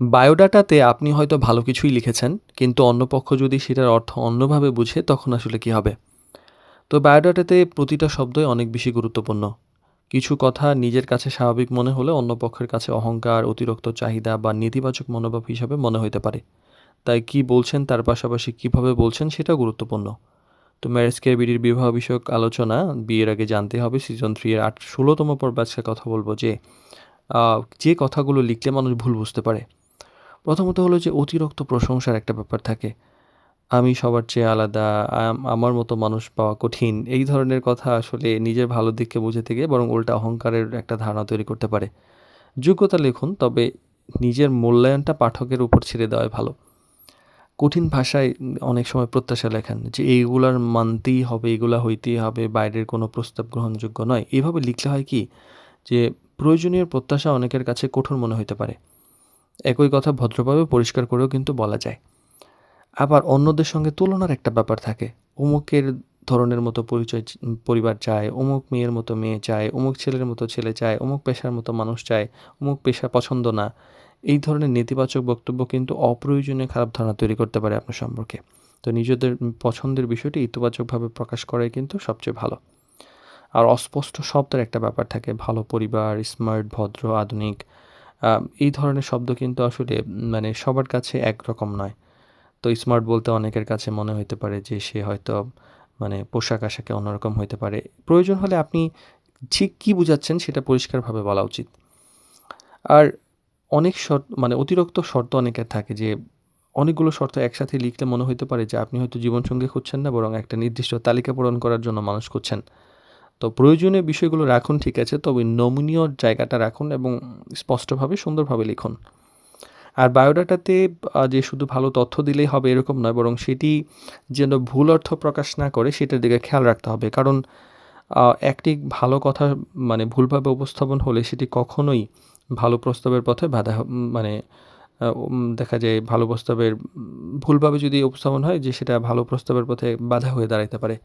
বায়োডাটাতে আপনি হয়তো ভালো কিছুই লিখেছেন, কিন্তু অন্য পক্ষ যদি সেটার অর্থ অন্যভাবে বুঝে তখন আসলে কী হবে? তো বায়োডাটাতে প্রতিটা শব্দই অনেক বেশি গুরুত্বপূর্ণ। কিছু কথা নিজের কাছে স্বাভাবিক মনে হলে অন্য পক্ষের কাছে অহংকার, অতিরিক্ত চাহিদা বা নেতিবাচক মনোভাব হিসাবে মনে হতে পারে। তাই কী বলছেন তার পাশাপাশি কীভাবে বলছেন সেটাও গুরুত্বপূর্ণ। তো ম্যারেজ ক্যারিবিডির বিবাহ বিষয়ক আলোচনা বিয়ের আগে জানতে হবে। সিজন 3 এর 16তম পর্বে আজকে কথা বলব যে কথাগুলো লিখলে মানুষ ভুল বুঝতে পারে। প্রথমত হলো যে অতিরিক্ত প্রশংসার একটা ব্যাপার থাকে। আমি সবার চেয়ে আলাদা, আমার মতো মানুষ পাওয়া কঠিন। এই ধরনের কথা আসলে নিজের ভালোর দিককে বোঝাতে গিয়ে বরং উল্টা অহংকারের একটা ধারণা তৈরি করতে পারে। যোগ্যতা লিখুন, তবে নিজের মূল্যায়নটা পাঠকের উপর ছেড়ে দেওয়াই ভালো। কঠিন ভাষায় অনেক সময় প্রত্যাশা লেখান যে এইগুলার মানতেই হবে, এগুলা হইতেই হবে, বাইরের কোনো প্রস্তাব গ্রহণযোগ্য নয়। এভাবে লিখলে হয় কি যে প্রয়োজনীয় প্রত্যাশা অনেকের কাছে কঠোর মনে হতে পারে। একই কথা ভদ্রভাবে পরিষ্কার করেও কিন্তু বলা যায়। আবার অন্যদের সঙ্গে তুলনার একটা ব্যাপার থাকে। অমুকের ধরনের মতো পরিবার চায়, অমুক মেয়ের মতো মেয়ে চায়, অমুক ছেলের মতো ছেলে চায়, অমুক পেশার মতো মানুষ চায়, অমুক পেশা পছন্দ না। এই ধরনের নেতিবাচক বক্তব্য কিন্তু অপ্রয়োজনীয় খারাপ ধারণা তৈরি করতে পারে আপনার সম্পর্কে। তো নিজেদের পছন্দের বিষয়টি ইতিবাচকভাবে প্রকাশ করাই কিন্তু সবচেয়ে ভালো। আর অস্পষ্ট শব্দের একটা ব্যাপার থাকে। ভালো পরিবার, স্মার্ট, ভদ্র, আধুনিক আ এই ধরনের শব্দ কিন্তু আসলে মানে সবার কাছে একরকম নয়। তো স্মার্ট বলতে অনেকের কাছে মনে হইতে পারে যে সে হয়তো মানে পোশাক-আশাকে অন্যরকম হইতে পারে। প্রয়োজন হলে আপনি ঠিক কী বুঝাচ্ছেন সেটা পরিষ্কারভাবে বলা উচিত। আর অনেক মানে অতিরিক্ত শর্ত অনেকের থাকে যে অনেকগুলো শর্ত একসাথে লিখলে মনে হইতে পারে যে আপনি হয়তো জীবনসঙ্গী খুঁজছেন না, বরং একটা নির্দিষ্ট তালিকা পূরণ করার জন্য মানুষ খুঁজছেন। তো প্রয়োজনীয় বিষয়গুলো রাখুন, ঠিক আছে, তবে নমনীয় জায়গাটা রাখুন এবং স্পষ্টভাবে সুন্দরভাবে লিখুন। আর বায়োডাটাতে যে শুধু ভালো তথ্য দিলেই হবে এরকম নয়, বরং সেটি যেন ভুল অর্থ প্রকাশ না করে সেটার দিকে খেয়াল রাখতে হবে। কারণ একটি ভালো কথা মানে ভুলভাবে উপস্থাপন হলে সেটি কখনোই ভালো প্রস্তাবের পথে মানে দেখা যায় ভালো প্রস্তাবের ভুলভাবে যদি উপস্থাপন হয় যে সেটা ভালো প্রস্তাবের পথে বাধা হয়ে দাঁড়াইতে পারে।